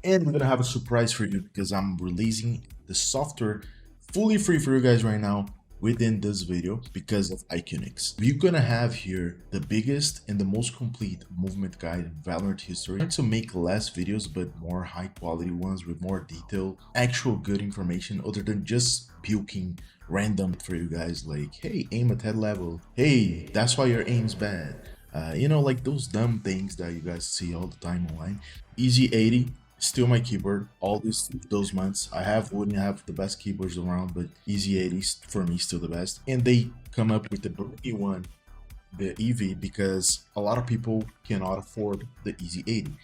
And we're gonna have a surprise for you because I'm releasing the software fully free for you guys right now within this video because of Iconix. We're gonna have here the biggest and the most complete movement guide in Valorant history. I'm trying to make less videos but more high quality ones with more detail, actual good information other than just puking random for you guys like, hey, aim at head level, hey, that's why your aim's bad. Like those dumb things that you guys see all the time online. Easy 80, still my keyboard. All those months, wouldn't have the best keyboards around, but Easy 80 for me still the best. And they come up with the E1, the EV, because a lot of people cannot afford the Easy 80.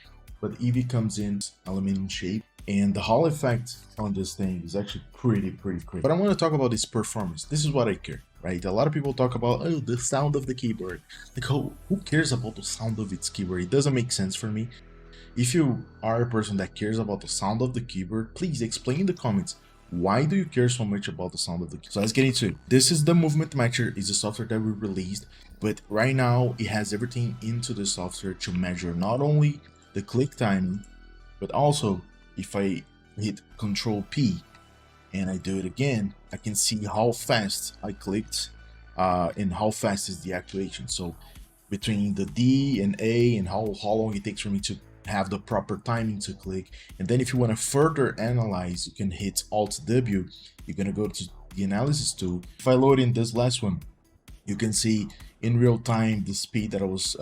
But the EV comes in aluminum shape, and the Hall effect on this thing is actually pretty crazy. But I want to talk about this performance. This is what I care. Right? A lot of people talk about, oh, the sound of the keyboard. Like, who cares about the sound of its keyboard? It doesn't make sense for me. If you are a person that cares about the sound of the keyboard, please explain in the comments, why do you care so much about the sound of the keyboard? So let's get into it. This is the Movement Matcher. It's a software that we released, but right now it has everything into the software to measure not only the click timing, but also if I hit Control P, and I do it again, I can see how fast I clicked and how fast is the actuation. So between the D and A and how long it takes for me to have the proper timing to click. And then if you want to further analyze, you can hit Alt W. You're going to go to the analysis tool. If I load in this last one, you can see in real time the speed that I was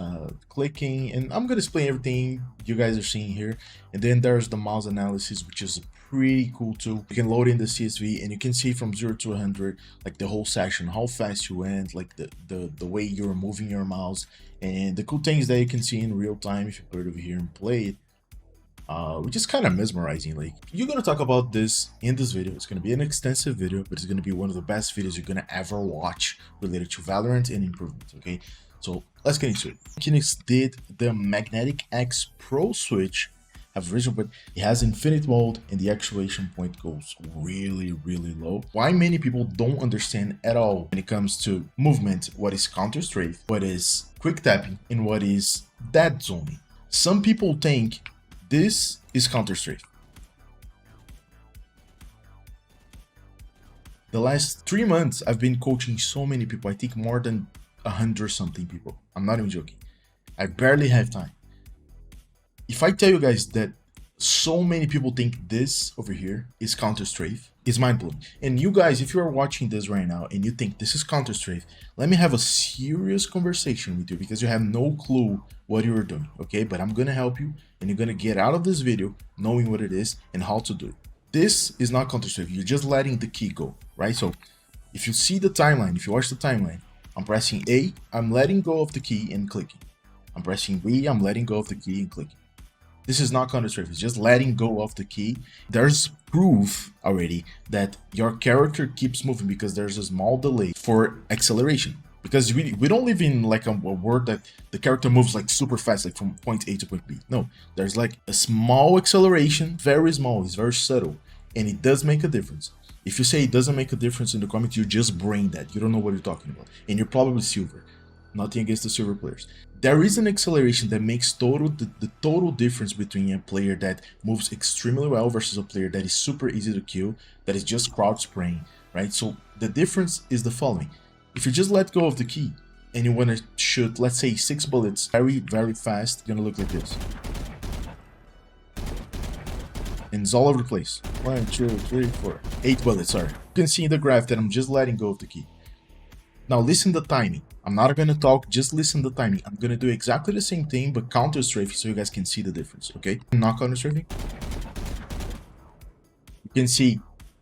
clicking, and I'm going to explain everything you guys are seeing here. And then there's the mouse analysis, which is a pretty cool tool. You can load in the CSV and you can see from 0 to 100 like the whole session, how fast you went, like the way you're moving your mouse. And the cool thing is that you can see in real time if you put it over here and play it, which is kind of mesmerizing. Like, you're gonna talk about this in this video. It's gonna be an extensive video, but it's gonna be one of the best videos you're gonna ever watch related to Valorant and improvements. Okay, so let's get into it. Phoenix did the Magnetic X Pro switch, have original, but it has infinite mode and the actuation point goes really low. Why many people don't understand at all when it comes to movement, what is counter-strafe, what is quick tapping, and what is dead zoning. Some people think this is counter-strafe. The last 3 months, I've been coaching so many people. I think more than 100 something people. I'm not even joking. I barely have time. If I tell you guys that so many people think this over here is counter-strafe, it's mind-blowing. And you guys, if you are watching this right now and you think this is counter-strafe, let me have a serious conversation with you because you have no clue what you are doing, okay? But I'm gonna help you and you're gonna get out of this video knowing what it is and how to do it. This is not counter-strafe, you're just letting the key go, right? So if you see the timeline, if you watch the timeline, I'm pressing A, I'm letting go of the key and clicking. I'm pressing B, I'm letting go of the key and clicking. This is not counter-strafe, it's just letting go of the key. There's proof already that your character keeps moving because there's a small delay for acceleration. Because we don't live in like a world that the character moves like super fast, like from point A to point B. No, there's like a small acceleration, very small, it's very subtle, and it does make a difference. If you say it doesn't make a difference in the comments, you just brain that. You don't know what you're talking about, and you're probably silver. Nothing against the silver players. There is an acceleration that makes the total difference between a player that moves extremely well versus a player that is super easy to kill, that is just crowd spraying, right? So the difference is the following. If you just let go of the key and you want to shoot, let's say 6 bullets very fast, it's gonna look like this. And it's all over the place. 1, 2, 3, 4, 8 bullets, sorry. You can see in the graph that I'm just letting go of the key. Now listen to the timing. I'm not gonna talk, just listen to the timing. I'm gonna do exactly the same thing, but counter-strafing so you guys can see the difference, okay? Not counter-strafing. You can see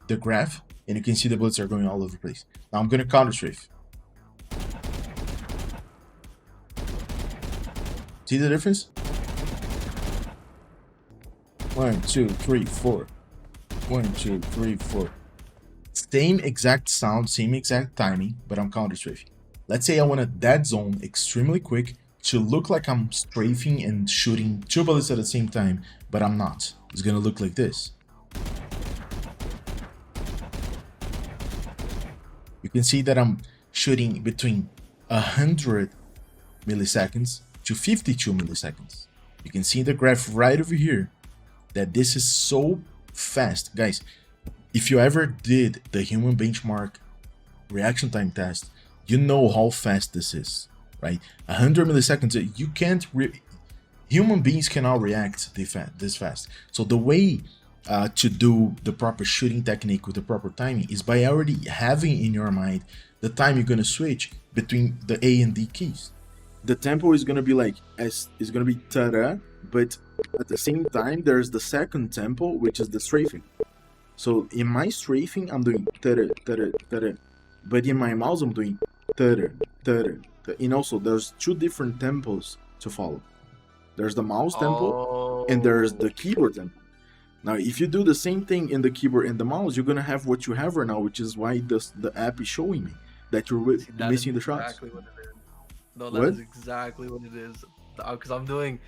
the graph, and you can see the bullets are going all over the place. Now I'm gonna counter-strafe. See the difference? 1, 2, 3, 4. 1, 2, 3, 4. Same exact sound, same exact timing, but I'm counter-strafing. Let's say I want a dead zone extremely quick to look like I'm strafing and shooting 2 bullets at the same time, but I'm not. It's gonna look like this. You can see that I'm shooting between 100 milliseconds to 52 milliseconds. You can see the graph right over here that this is so fast. Guys, if you ever did the human benchmark reaction time test, you know how fast this is, right? 100 milliseconds, you can't, human beings cannot react this fast. So the way to do the proper shooting technique with the proper timing is by already having in your mind the time you're gonna switch between the A and D keys. The tempo is gonna be like, is gonna be ta-da, but at the same time, there's the second tempo, which is the strafing. So in my strafing, I'm doing ta-da, ta-da, ta-da, but in my mouse, I'm doing ta-da, ta-da, ta-da. And also, there's two different tempos to follow. There's the mouse tempo, and there's the keyboard tempo. Now, if you do the same thing in the keyboard and the mouse, you're gonna have what you have right now, which is why the app is showing me that you're missing the shots. Exactly what it is. No, that is exactly what it is. Because I'm doing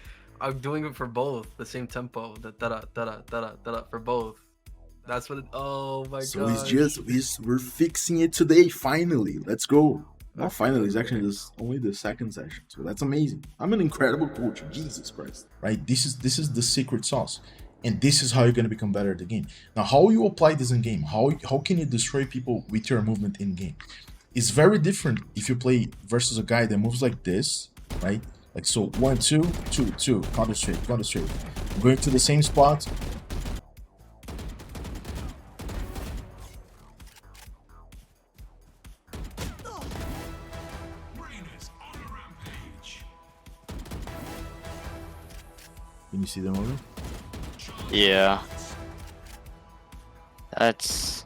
it for both, the same tempo, the da da da da da for both. That's what it. Oh my god. So we're fixing it today. Finally, let's go. Not finally, it's actually only the second session, so that's amazing. I'm an incredible coach, Jesus Christ. Right? This is the secret sauce, and this is how you're gonna become better at the game. Now, how you apply this in game? How can you destroy people with your movement in game? It's very different if you play versus a guy that moves like this, right? Like so, 1, 2, 2, 2, counter-strafing, counter-strafing. I'm going to the same spot. Can you see them over? Yeah. That's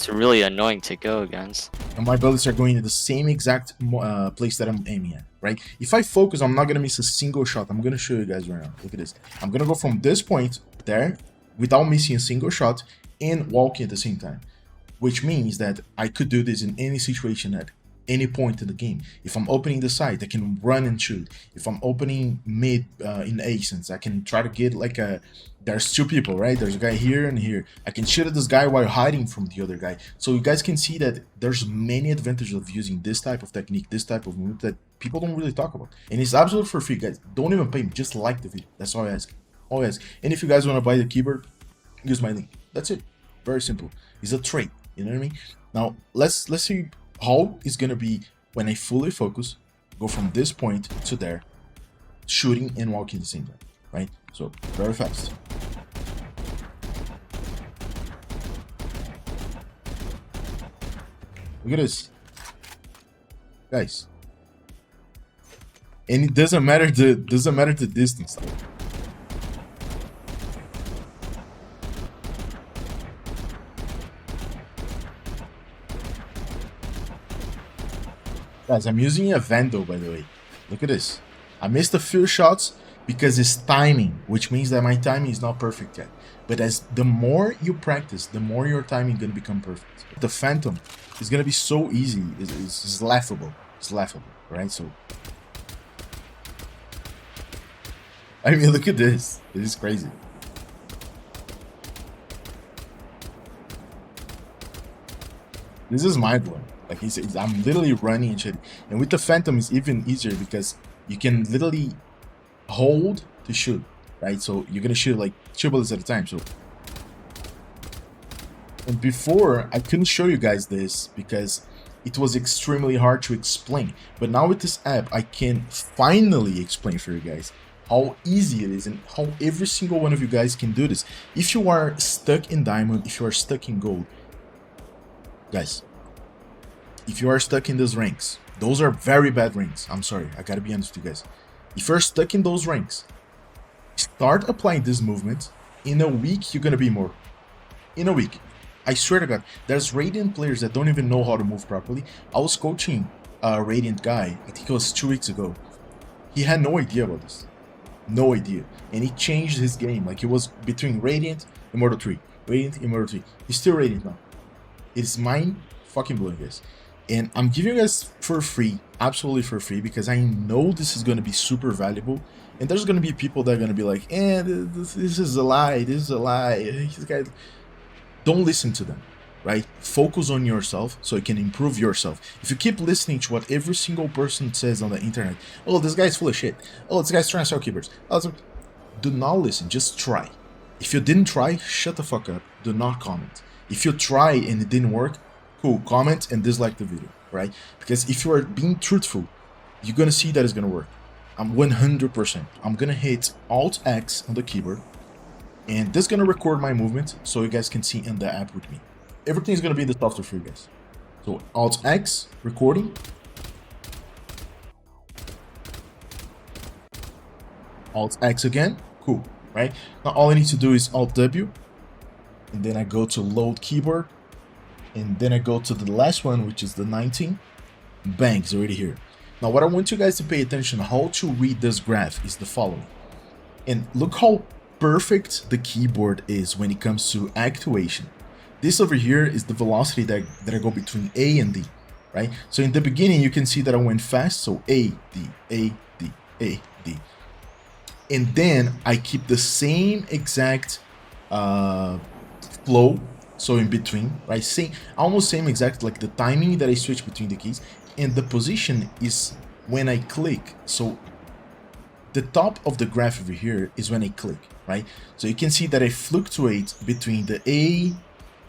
really annoying to go against. And my bullets are going to the same exact place that I'm aiming at, right? If I focus, I'm not going to miss a single shot. I'm going to show you guys right now. Look at this. I'm going to go from this point there without missing a single shot and walking at the same time. Which means that I could do this in any situation at any point in the game. If I'm opening the side, I can run and shoot. If I'm opening mid in A-sense, I can try to get like a... There's two people, right? There's a guy here and here. I can shoot at this guy while hiding from the other guy. So you guys can see that there's many advantages of using this type of technique, this type of move that people don't really talk about. And it's absolutely for free, guys. Don't even pay me. Just like the video. That's all I ask. All I ask. And if you guys want to buy the keyboard, use my link. That's it. Very simple. It's a trade. You know what I mean? Now, let's see how it's going to be when I fully focus, go from this point to there, shooting and walking at the same time, right? So, very fast. Look at this. Guys. And it doesn't matter the distance. Guys, I'm using a Vandal, by the way. Look at this. I missed a few shots because it's timing, which means that my timing is not perfect yet. But as the more you practice, the more your timing is going to become perfect. The Phantom is going to be so easy. It's laughable. It's laughable, right? So, I mean, look at this. It is crazy. This is mind-blowing. Like I'm literally running and shit. And with the Phantom, it's even easier because you can literally hold to shoot, right? So you're gonna shoot like 2 bullets at a time. So, and before I couldn't show you guys this because it was extremely hard to explain. But now with this app, I can finally explain for you guys how easy it is and how every single one of you guys can do this. If you are stuck in diamond, if you are stuck in gold, guys, if you are stuck in those ranks, those are very bad ranks. I'm sorry, I gotta be honest with you guys. If you're stuck in those ranks, start applying this movement. In a week, you're gonna be more. In a week. I swear to God, there's Radiant players that don't even know how to move properly. I was coaching a Radiant guy, I think it was 2 weeks ago. He had no idea about this. No idea. And he changed his game. Like, he was between Radiant and Immortal 3. Radiant, Immortal 3. He's still Radiant now. It's mind fucking blowing, guys. And I'm giving you guys for free, absolutely for free, because I know this is going to be super valuable. And there's going to be people that are going to be like, this is a lie, this is a lie. This guy... Don't listen to them. right? Focus on yourself so you can improve yourself. If you keep listening to what every single person says on the internet, oh, this guy's full of shit. Oh, this guy's trying to sell keyboards. Do not listen, just try. If you didn't try, shut the fuck up. Do not comment. If you try and it didn't work, cool, comment and dislike the video, right? Because if you are being truthful, you're gonna see that it's gonna work. I'm 100%. I'm gonna hit Alt X on the keyboard, and this is gonna record my movement so you guys can see in the app with me. Everything's gonna be in the software for you guys. So Alt X, recording. Alt X again, cool, right? Now all I need to do is Alt W, and then I go to load keyboard, and then I go to the last one, which is the 19. Bang, it's already here. Now what I want you guys to pay attention how to read this graph is the following. And look how perfect the keyboard is when it comes to actuation. This over here is the velocity that I go between A and D, right? So in the beginning, you can see that I went fast, so A, D, A, D, A, D. And then I keep the same exact flow, so in between, right? Almost same exact, like the timing that I switch between the keys. And the position is when I click. So the top of the graph over here is when I click, right? So you can see that I fluctuate between the A,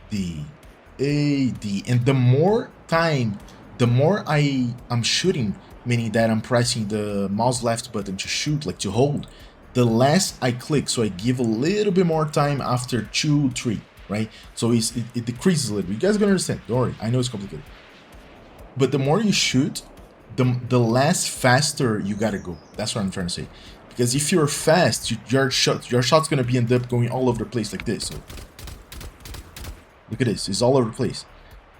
D, A, D, and the more time, the more I'm shooting, meaning that I'm pressing the mouse left button to shoot, like to hold, the less I click. So I give a little bit more time after 2, 3, right? So it decreases a little bit. You guys are gonna understand, don't worry, I know it's complicated. But the more you shoot, the less faster you gotta go. That's what I'm trying to say. Because if you're fast, your shot's gonna end up going all over the place like this. So look at this, it's all over the place,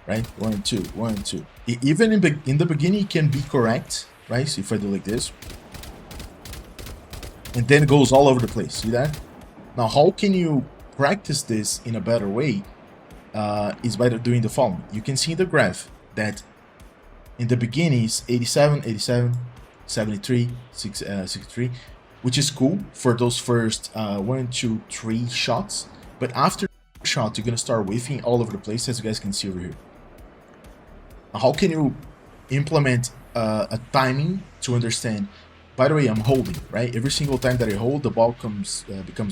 right? 1, 2, 1, 2. Even in the beginning, it can be correct, right? So if I do like this, and then it goes all over the place. See that? Now, how can you practice this in a better way? Is by doing the following. You can see in the graph that in the beginning is 87, 87, 73, 63, which is cool for those first 1, 2, 3 shots. But after shot, you're gonna start whiffing all over the place, as you guys can see over here. Now, how can you implement a timing to understand? By the way, I'm holding, right? Every single time that I hold, the ball becomes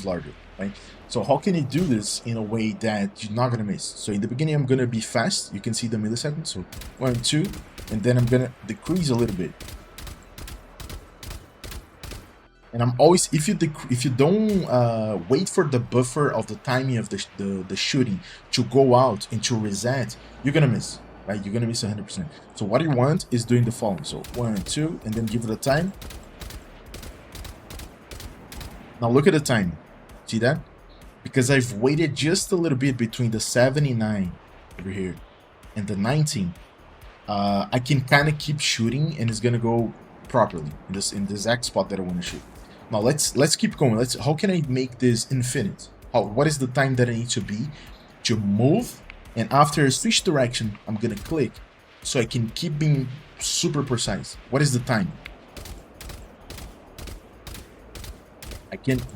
larger, right? So how can you do this in a way that you're not gonna miss? So in the beginning, I'm gonna be fast. You can see the milliseconds. So 1, 2, and then I'm gonna decrease a little bit. And I'm always, if you don't wait for the buffer of the timing of the shooting to go out and to reset, you're gonna miss, right? You're gonna miss 100%. So what you want is doing the following. So 1, 2, and then give it a time. Now look at the time. See that? Because I've waited just a little bit between the 79 over here and the 19. I can kind of keep shooting, and it's gonna go properly in this exact spot that I want to shoot. Now let's keep going. How can I make this infinite? What is the time that I need to be to move? And after I switch direction, I'm gonna click so I can keep being super precise. What is the time?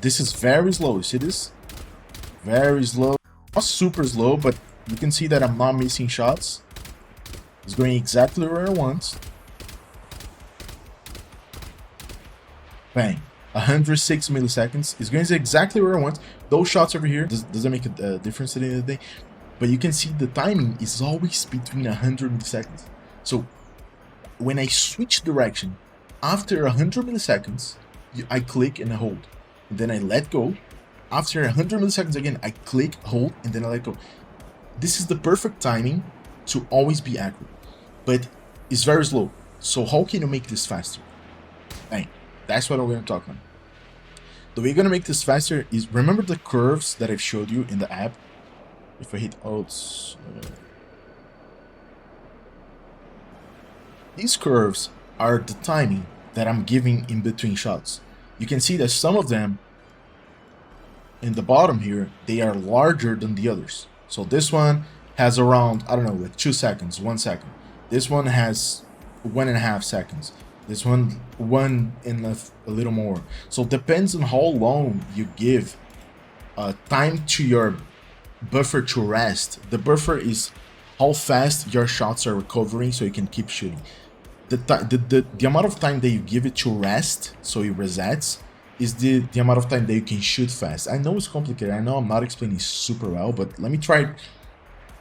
This is very slow. You see this? Very slow. Not super slow, but you can see that I'm not missing shots. It's going exactly where I want. Bang. 106 milliseconds. It's going exactly where I want. Those shots over here doesn't make a difference at the end of the day. But you can see the timing is always between 100 milliseconds. So when I switch direction, after 100 milliseconds, I click and I hold. And then I let go. After 100 milliseconds again, I click, hold, and then I let go. This is the perfect timing to always be accurate. But it's very slow. So how can you make this faster? Bang. That's what we're going to talk about. The way you're going to make this faster is, remember the curves that I've showed you in the app? If I hit Alt, these curves are the timing that I'm giving in between shots. You can see that some of them in the bottom here, they are larger than the others. So this one has around, I don't know, like 2 seconds, 1 second. This one has 1.5 seconds. This one and a little more. So it depends on how long you give time to your buffer to rest. The buffer is how fast your shots are recovering so you can keep shooting. The amount of time that you give it to rest, so it resets, is the amount of time that you can shoot fast. I know it's complicated. I know I'm not explaining super well, but let me try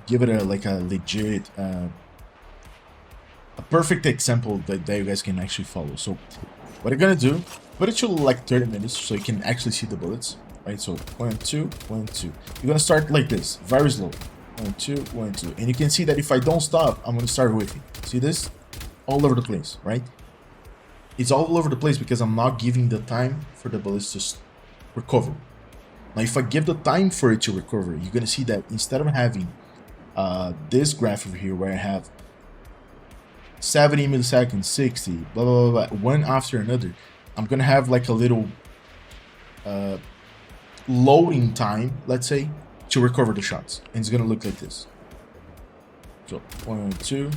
give it a legit, a perfect example that you guys can actually follow. So what you're gonna do, put it to like 30 minutes so you can actually see the bullets, right? So 1, 2, 1, 2. You're gonna start like this, very slow. 1, 2, 1, 2. And you can see that if I don't stop, I'm gonna start whiffing. See this? All over the place, right? It's all over the place because I'm not giving the time for the bullets to recover. Now, if I give the time for it to recover, you're gonna see that instead of having this graph over here where I have 70 milliseconds, 60, blah, blah, blah, blah, one after another, I'm gonna have like a little loading time, let's say, to recover the shots. And it's gonna look like this. So, 1, 2.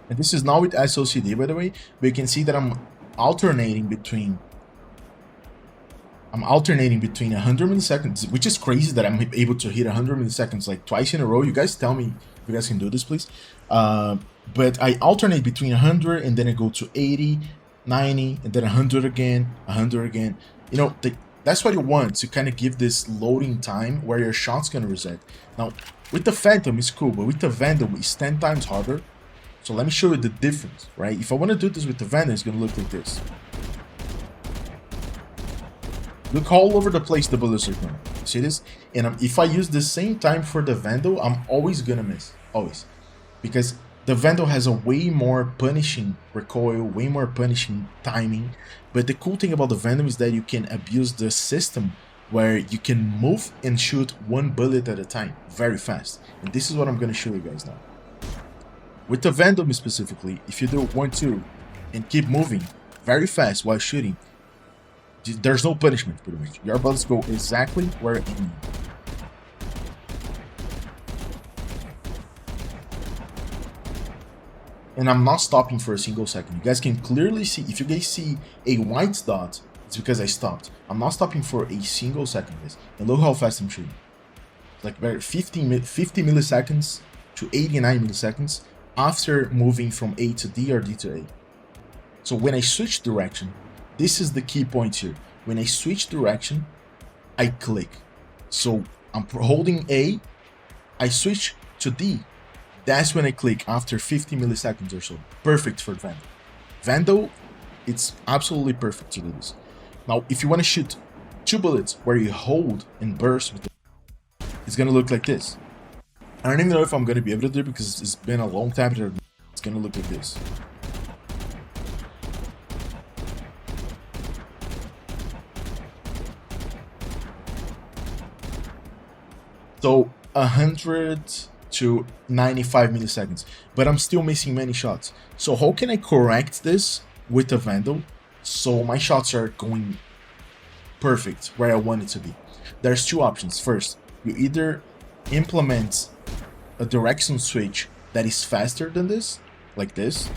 And this is not with SOCD, by the way, but you can see that I'm alternating between 100 milliseconds, which is crazy that I'm able to hit 100 milliseconds like twice in a row. You guys tell me if you guys can do this, please. But I alternate between 100 and then I go to 80, 90, and then 100 again, 100 again. You know, that's what you want, to kind of give this loading time where your shot's gonna reset. Now, with the Phantom, it's cool, but with the Vandal, it's 10 times harder. So let me show you the difference, right? If I want to do this with the Vandal, it's going to look like this. Look all over the place the bullets are going. See this? And if I use the same time for the Vandal, I'm always going to miss. Always. Because the Vandal has a way more punishing recoil, way more punishing timing. But the cool thing about the Vandal is that you can abuse the system where you can move and shoot one bullet at a time very fast. And this is what I'm going to show you guys now. With the Vandal specifically, if you do 1, 2, and keep moving very fast while shooting, there's no punishment pretty much. Your bullets go exactly where it needs. And I'm not stopping for a single second. You guys can clearly see, if you guys see a white dot, it's because I stopped. I'm not stopping for a single second, guys. And look how fast I'm shooting. It's like 50 milliseconds to 89 milliseconds. After moving from A to D or D to A. So when I switch direction, this is the key point here. When I switch direction, I click. So I'm holding A, I switch to D. That's when I click after 50 milliseconds or so. Perfect for Vandal. Vandal, it's absolutely perfect to do this. Now, if you want to shoot 2 bullets where you hold and burst with it's gonna look like this. I don't even know if I'm gonna be able to do it because it's been a long time. It's gonna look like this. So 100 to 95 milliseconds, but I'm still missing many shots. So how can I correct this with the Vandal so my shots are going perfect where I want it to be? There's 2 options. First, you either implement a direction switch that is faster than this, like this.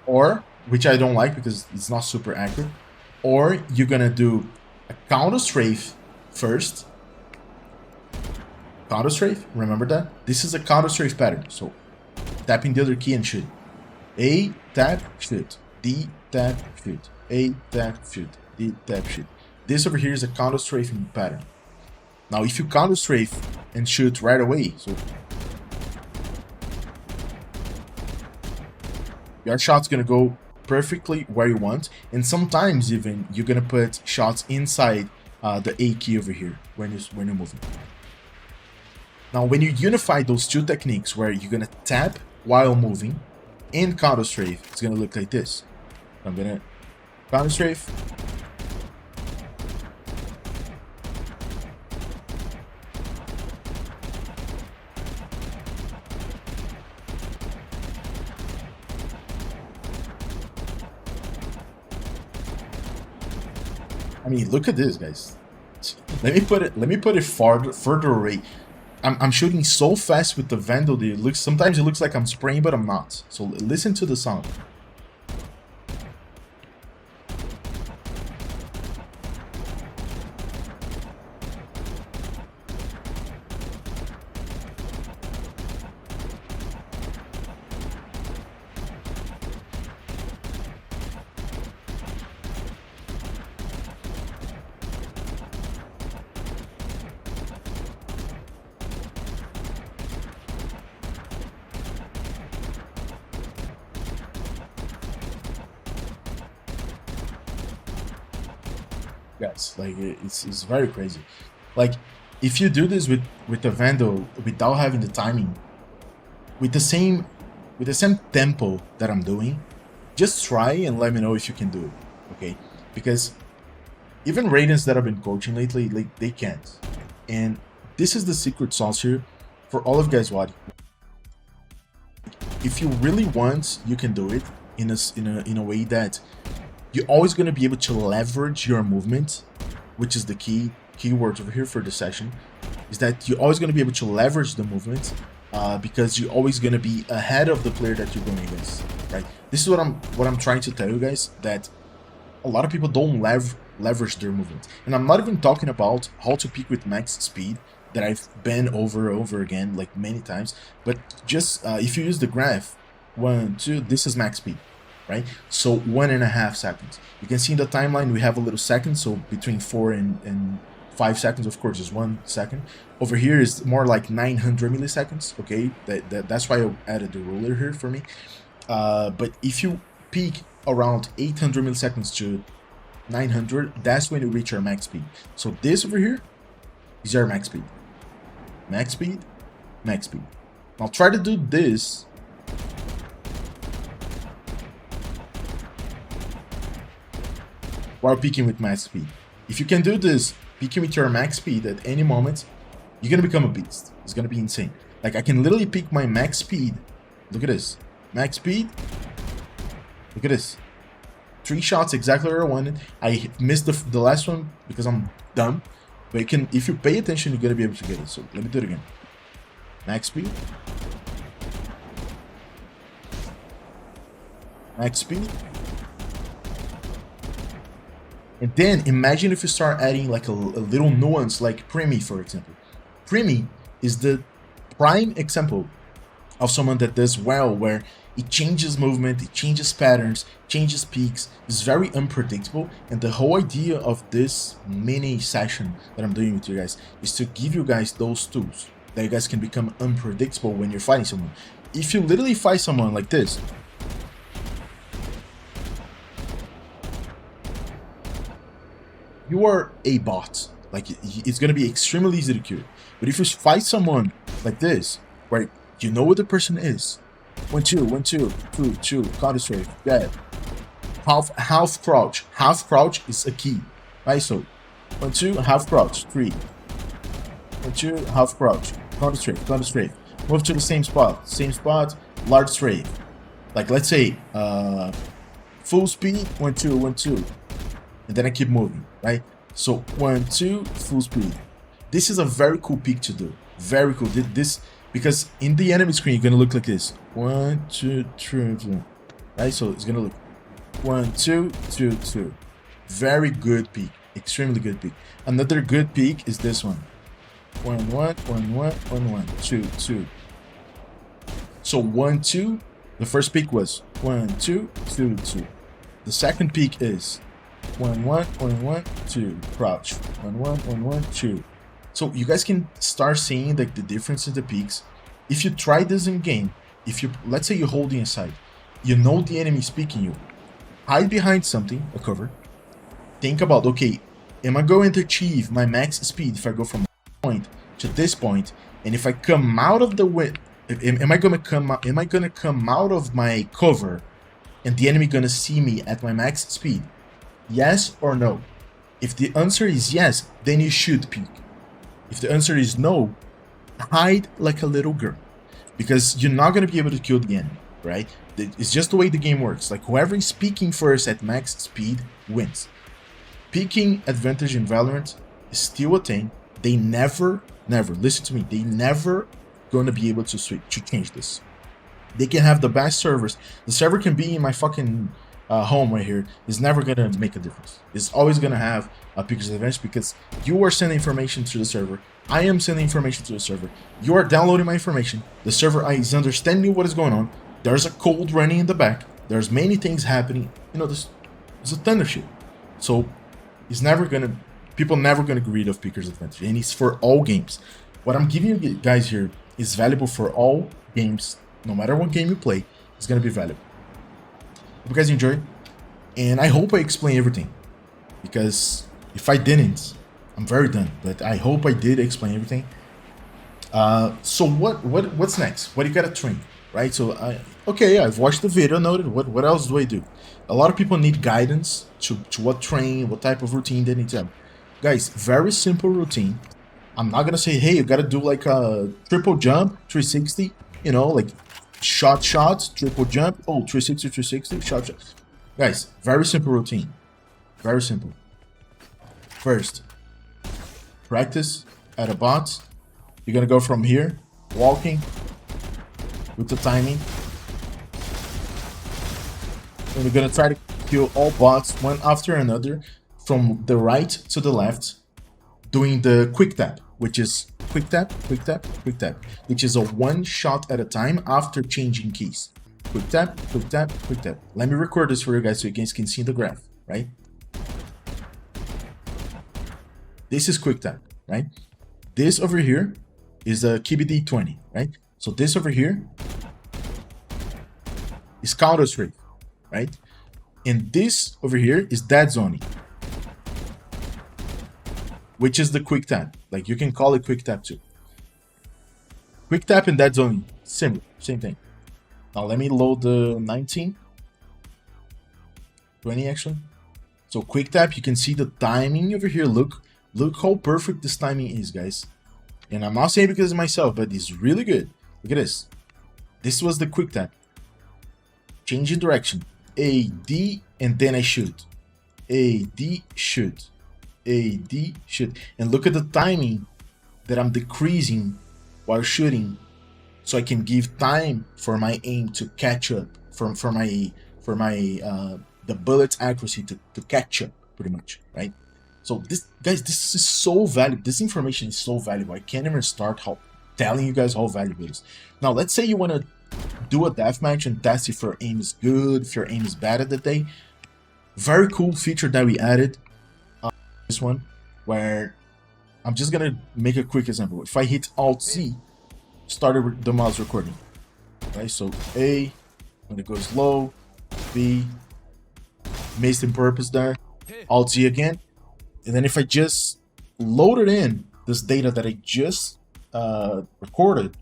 Or, which I don't like because it's not super accurate, or you're gonna do a counter-strafe first. Counter-strafe, remember that? This is a counter-strafe pattern, so tapping the other key and shoot. A, tap, shoot. D, tap, shoot. A, tap, shoot. D, tap, shoot. This over here is a counter-strafing pattern. Now, if you counter-strafe and shoot right away, so your shot's gonna go perfectly where you want, and sometimes even you're gonna put shots inside the A key over here when you're moving. Now, when you unify those 2 techniques, where you're gonna tap while moving and counter-strafe, it's gonna look like this. I'm gonna counter-strafe. I mean, look at this, guys. Let me put it further away. I'm shooting so fast with the Vandal that sometimes it looks like I'm spraying, but I'm not. So listen to the sound. Guys, like it's very crazy. Like if you do this with the Vandal without having the timing, with the same tempo that I'm doing, just try and let me know if you can do it, okay? Because even Raidens that I've been coaching lately, like they can't. And this is the secret sauce here for all of you guys watching. If you really want, you can do it in a way that you're always going to be able to leverage your movement, which is the keyword over here for the session, is that you're always going to be able to leverage the movement because you're always going to be ahead of the player that you're going against, right? This is what I'm trying to tell you guys, that a lot of people don't leverage their movement. And I'm not even talking about how to peek with max speed that I've been over and over again, like many times, but just if you use the graph, 1, 2, this is max speed, right? So 1.5 seconds. You can see in the timeline we have a little second, so between 4 and 5 seconds, of course, is 1 second. Over here is more like 900 milliseconds, okay? That's why I added the ruler here for me. But if you peak around 800 milliseconds to 900, that's when you reach your max speed. So this over here is your max speed. Max speed, max speed. Now try to do this while peaking with max speed. If you can do this, peaking with your max speed at any moment, you're gonna become a beast. It's gonna be insane. Like I can literally peak my max speed. Look at this. Max speed. Look at this. 3 shots exactly where I wanted. I missed the last one because I'm dumb. But you can, if you pay attention, you're gonna be able to get it. So let me do it again. Max speed. Max speed. And then imagine if you start adding like a little nuance, like Primi, for example. Primi is the prime example of someone that does well, where it changes movement, it changes patterns, changes peaks, it's very unpredictable. And the whole idea of this mini session that I'm doing with you guys is to give you guys those tools that you guys can become unpredictable when you're fighting someone. If you literally fight someone like this, you are a bot. Like it's gonna be extremely easy to kill. But if you fight someone like this, where you know what the person is, 1 2 1 2 2 2 counter-strafing, yeah, half crouch. Half crouch is a key, right? So 1 2 half crouch, 3 1 2 half crouch, counter-strafing, move to the same spot, large strafe. Like let's say full speed, 1 2 1 2, and then I keep moving, right? So 1 2 full speed. This is a very cool peak to do. Very cool. This because in the enemy screen you're gonna look like this. 1 2 3 4. Right? So it's gonna look 1 2 2 2. Very good peak. Extremely good peak. Another good peak is this one. 1 1 1 1 1 1 2 2. So 1 2. The first peak was 1 2 2 2. The second peak is 1 1 1 1 2 crouch 1 1 1 1 2. So you guys can start seeing like the difference in the peaks. If you try this in game, if you, let's say you're holding a side, you know the enemy is peeking you, hide behind something, a cover. Think about, okay, am I going to achieve my max speed if I go from this point to this point? And if I come out of the wind, am I gonna come out of my cover, and the enemy gonna see me at my max speed? Yes or no? If the answer is yes, then you should peek. If the answer is no, hide like a little girl, because you're not going to be able to kill the enemy, right? It's just the way the game works. Like whoever is peeking first at max speed wins. Peeking advantage in Valorant is still a thing. They never, listen to me, they never gonna be able to switch, to change this. They can have the best servers. The server can be in my fucking home right here. It's never gonna make a difference. It's always gonna have a pictures advantage because you are sending information to the server. I am sending information to the server. You are downloading my information. The server is understanding what is going on. There's a code running in the back. There's many things happening. You know, this is a thunder shit. So it's never gonna, people never gonna get rid of pickers advantage, and it's for all games. What I'm giving you guys here is valuable for all games. No matter what game you play, it's gonna be valuable. Hope you guys enjoy, and I hope I explained everything. Because if I didn't, I'm very done. But I hope I did explain everything. So what's next? What do you gotta train, right? So okay, I've watched the video, noted. What else do I do? A lot of people need guidance to what train, what type of routine they need to have. Guys, very simple routine. I'm not gonna say, hey, you gotta do like a triple jump, 360, you know, like shot, triple jump, oh, 360, shot. Guys, very simple routine. Very simple. First, practice at a bot. You're gonna go from here, walking with the timing. And you're gonna try to kill all bots one after another from the right to the left, doing the quick tap, which is quick tap, which is a one shot at a time after changing keys. Quick tap. Let me record this for you guys so you guys can see the graph, right? This is quick tap, right? This over here is a KBD 20, right? So this over here is counter-strafing, right? And this over here is dead zoning, which is the quick tap. Like, you can call it quick tap too. Quick tap and dead zoning, similar, same thing. Now let me load the 19, 20 actually. So quick tap, you can see the timing over here. Look how perfect this timing is, guys. And I'm not saying because of myself, but it's really good. Look at this. This was the quick tap. Changing direction. A, D, and then I shoot. A, D, shoot. A, D, shoot. And look at the timing that I'm decreasing while shooting, so I can give time for my aim to catch up, for my the bullet's accuracy to catch up, pretty much, right? So this, guys, this is so valuable. This information is so valuable. I can't even start telling you guys how valuable it is. Now, let's say you want to do a deathmatch and test if your aim is good, if your aim is bad at the day. Very cool feature that we added. This one, where I'm just gonna make a quick example. If I hit Alt Z, started the mouse recording. Right, so A, when it goes low, B, missed in purpose there, Alt Z again. And then if I just loaded in this data that I just recorded,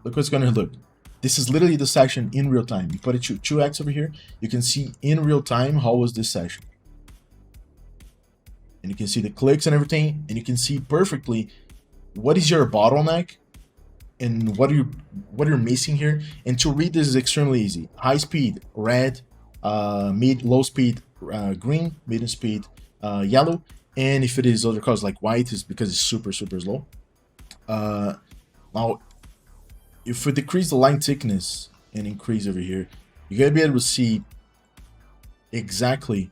look what's gonna look. This is literally the session in real time. You put it to 2x over here, you can see in real time how was this session. And you can see the clicks and everything, and you can see perfectly what is your bottleneck and what you're missing here. And to read this is extremely easy. High speed, red, mid, low speed, green, medium speed, yellow, and if it is other colors like white, is because it's super slow. Now, if we decrease the line thickness and increase over here, you're gonna be able to see exactly.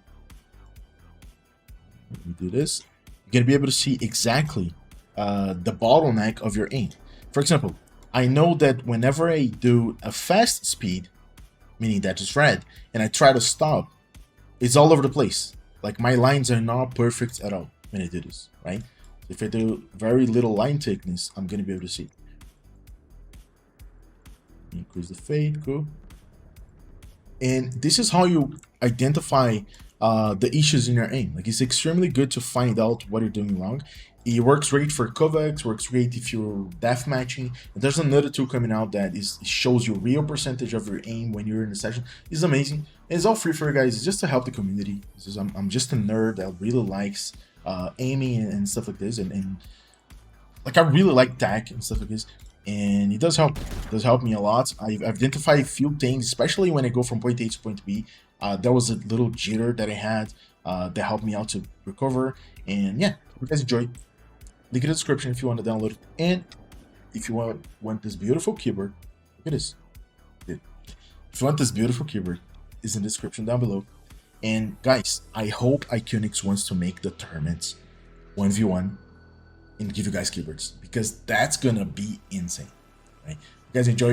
Let me do this. You're gonna be able to see exactly the bottleneck of your aim. For example, I know that whenever I do a fast speed, meaning that is red, and I try to stop, it's all over the place. Like, my lines are not perfect at all when I do this, right? If I do very little line thickness, I'm gonna be able to see. Increase the fade, cool. And this is how you identify the issues in your aim. Like, it's extremely good to find out what you're doing wrong. It works great for Kovacs, works great if you're deathmatching. And there's another tool coming out that shows you real percentage of your aim when you're in the session. It's amazing. And it's all free for you guys. It's just to help the community. I'm just a nerd that really likes aiming and stuff like this. And like, I really like tech and stuff like this. And it does help. It does help me a lot. I've identified a few things, especially when I go from point A to point B. There was a little jitter that I had. They helped me out to recover. And yeah, if you guys enjoyed, link in the description if you want to download it. And if you want this beautiful keyboard, look at this. If you want this beautiful keyboard, it's in the description down below. And guys, I hope Icunix wants to make the tournaments 1v1 and give you guys keyboards, because that's gonna be insane, right? If you guys enjoy,